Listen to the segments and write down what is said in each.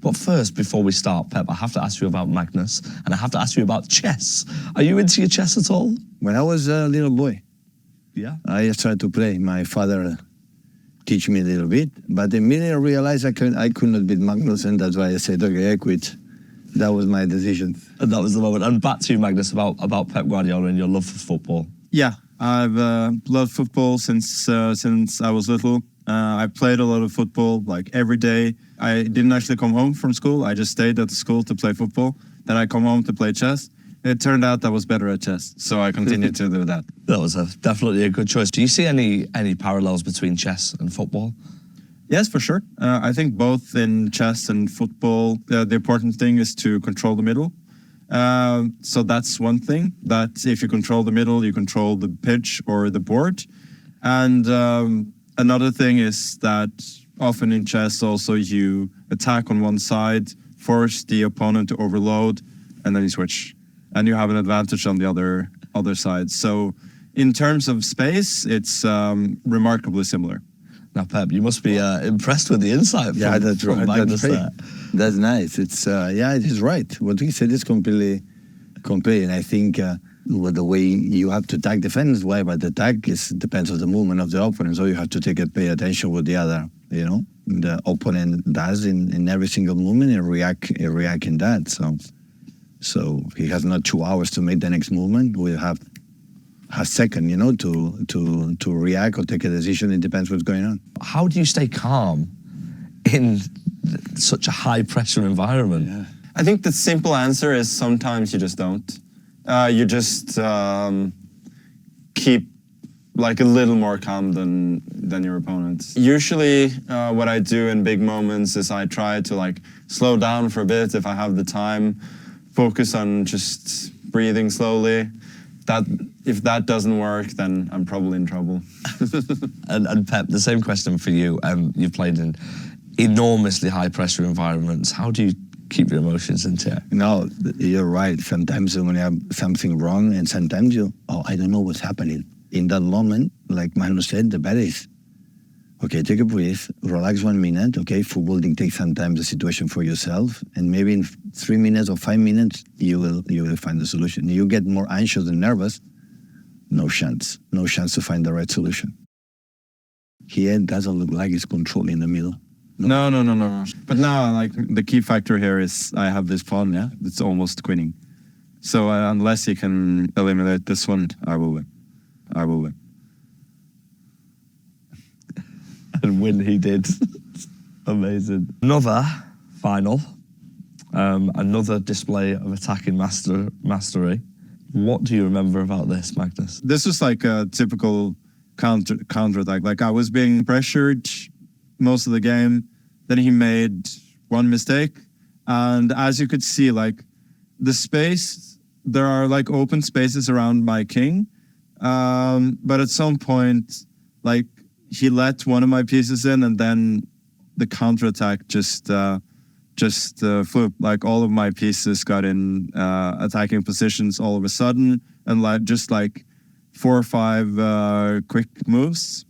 But first, before we start, Pep, I have to ask you about Magnus, and I have to ask you about chess. Are you into your chess at all? When I was a little boy, Yeah. I started to play. My father teach me a little bit, but immediately I realized I could not beat Magnus, and that's why I said, okay, I quit. That was my decision. And that was the moment. And back to you, Magnus, about Pep Guardiola and your love for football. Yeah, I've loved football since I was little. I played a lot of football, like every day. I didn't actually come home from school. I just stayed at the school to play football. Then I come home to play chess. It turned out I was better at chess, so I continued to do that. That was definitely a good choice. Do you see any parallels between chess and football? Yes, for sure. I think both in chess and football, the important thing is to control the middle. So that's one thing, that if you control the middle, you control the pitch or the board. And another thing is that often in chess also you attack on one side, force the opponent to overload, and then you switch. And you have an advantage on the other side. So in terms of space, it's remarkably similar. Now, Pep, you must be impressed with the insight from, That's from right. Magnus That's there. right. That's nice. It's it is right. What he said is completely. And I think with the way you have to attack defense, why? But the attack depends on the movement of the opponent. So you have to pay attention with the other, the opponent does in every single movement and react in that. So he has not 2 hours to make the next movement. We have a second, to react or take a decision. It depends what's going on. How do you stay calm in such a high-pressure environment? Yeah. I think the simple answer is sometimes you just don't. You just keep like a little more calm than your opponents. Usually what I do in big moments is I try to like slow down for a bit if I have the time, focus on just breathing slowly. If that doesn't work, then I'm probably in trouble. And Pep, the same question for you. You've played in enormously high-pressure environments. How do you keep your emotions in check? No, you're right. Sometimes when you have something wrong, and sometimes I don't know what's happening. In that moment, like Magnus said, the better is, okay, take a breath, relax 1 minute, okay? Football dictates sometimes the situation for yourself, and maybe in 3 minutes or 5 minutes, you will find the solution. You get more anxious and nervous, no chance to find the right solution. Here, it doesn't look like it's control in the middle. No. But now, like, the key factor here is I have this pawn, yeah? It's almost queening. So unless you can eliminate this one, I will win. And win he did. Amazing. Another final, another display of attacking mastery. What do you remember about this, Magnus? This was like a typical counterattack. Like I was being pressured most of the game. Then he made one mistake. And as you could see, like the space, there are like open spaces around my king. But at some point, like he let one of my pieces in, and then the counterattack just flew. Like all of my pieces got in attacking positions all of a sudden, and like just like 4 or 5 quick moves,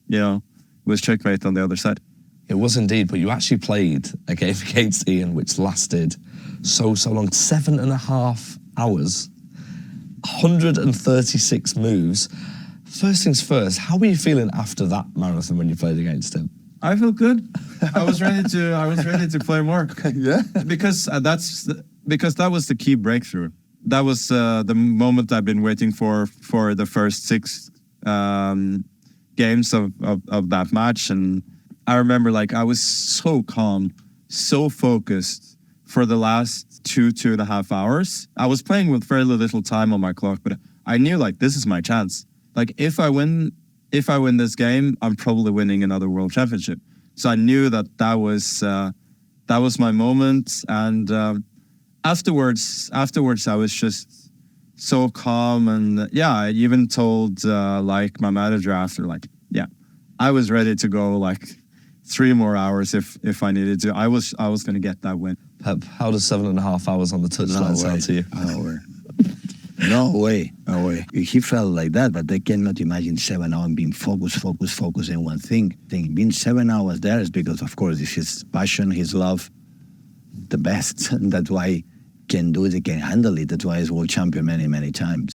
was checkmate on the other side. It was indeed, but you actually played a game against Ian, which lasted so long, 7.5 hours, 136 moves. First things first, how were you feeling after that marathon when you played against him? I felt good. I was ready to play more. Yeah, because that was the key breakthrough. That was the moment I've been waiting for the first 6 games of that match. And I remember like I was so calm, so focused for the last 2.5 hours. I was playing with fairly little time on my clock, but I knew like this is my chance. Like if I win this game, I'm probably winning another world championship. So I knew that was my moment. And afterwards, I was just so calm. And yeah, I even told like my manager after, like, yeah, I was ready to go like 3 more hours if I needed to. I was going to get that win. Pep, how does 7.5 hours on the touchline sound to you? No way. He felt like that, but I cannot imagine 7 hours being focused in one thing. Being 7 hours there is because, of course, it's his passion, his love. the best. And that's why can do it, he can handle it. That's why he's world champion many, many times.